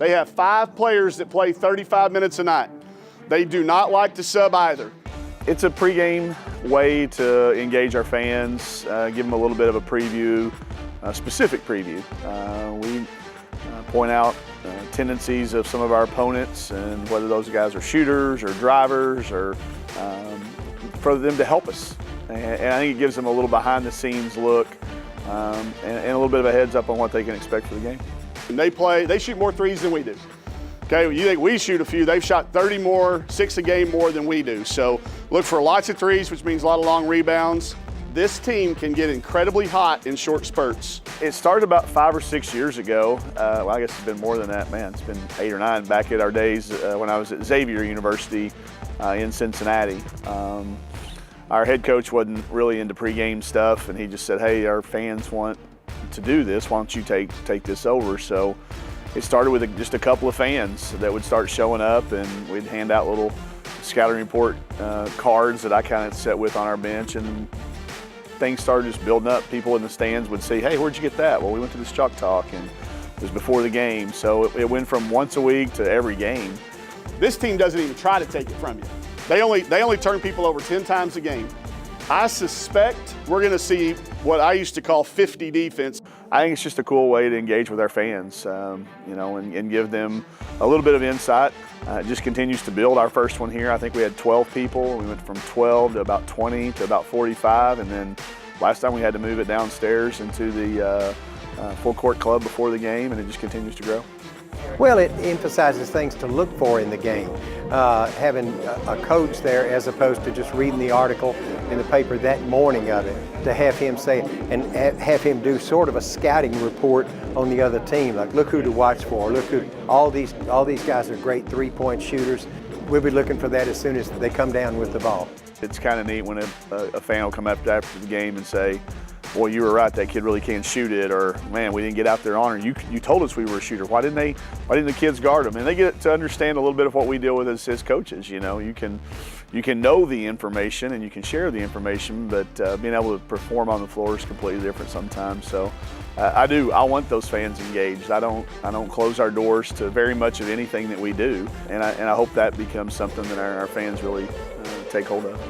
They have 5 players that play 35 minutes a night. They do not like to sub either. It's a pregame way to engage our fans, give them a little bit of a preview, a specific preview. We point out tendencies of some of our opponents and whether those guys are shooters or drivers or for them to help us. And I think it gives them a little behind the scenes look and a little bit of a heads up on what they can expect for the game. And they shoot more threes than we do. Okay, you think we shoot a few, they've shot 30 more, 6 a game more than we do. So look for lots of threes, which means a lot of long rebounds. This team can get incredibly hot in short spurts. It started about 5 or 6 years ago. Well, I guess it's been more than that, man. It's been 8 or 9 back at our days when I was at Xavier University in Cincinnati. Our head coach wasn't really into pregame stuff, and he just said, hey, our fans want to do this. Why don't you take this over? So it started with just a couple of fans that would start showing up, and we'd hand out little scouting report cards that I kind of sat with on our bench, and things started just building up. People in the stands would say, hey, where'd you get that? Well, we went to this Chalk Talk, and it was before the game. So it went from once a week to every game. This team doesn't even try to take it from you. They only turn people over 10 times a game. I suspect we're going to see what I used to call 50 defense. I think it's just a cool way to engage with our fans, you know, and give them a little bit of insight. It just continues to build. Our first one here, I think we had 12 people. We went from 12 to about 20 to about 45, and then last time we had to move it downstairs into the full court club before the game, and it just continues to grow. Well, it emphasizes things to look for in the game. Having a coach there as opposed to just reading the article in the paper that morning of it, to have him say and have him do sort of a scouting report on the other team, like look who to watch for, look who, all these guys are great three-point shooters. We'll be looking for that as soon as they come down with the ball. It's kind of neat when a fan will come up after the game and say, boy, you were right, that kid really can shoot it, or man, we didn't get out there on her. You told us we were a shooter. Why didn't the kids guard them? And they get to understand a little bit of what we deal with as coaches. You know, you can know the information and you can share the information, but being able to perform on the floor is completely different sometimes. So I want those fans engaged. I don't close our doors to very much of anything that we do, and I hope that becomes something that our fans really take hold of.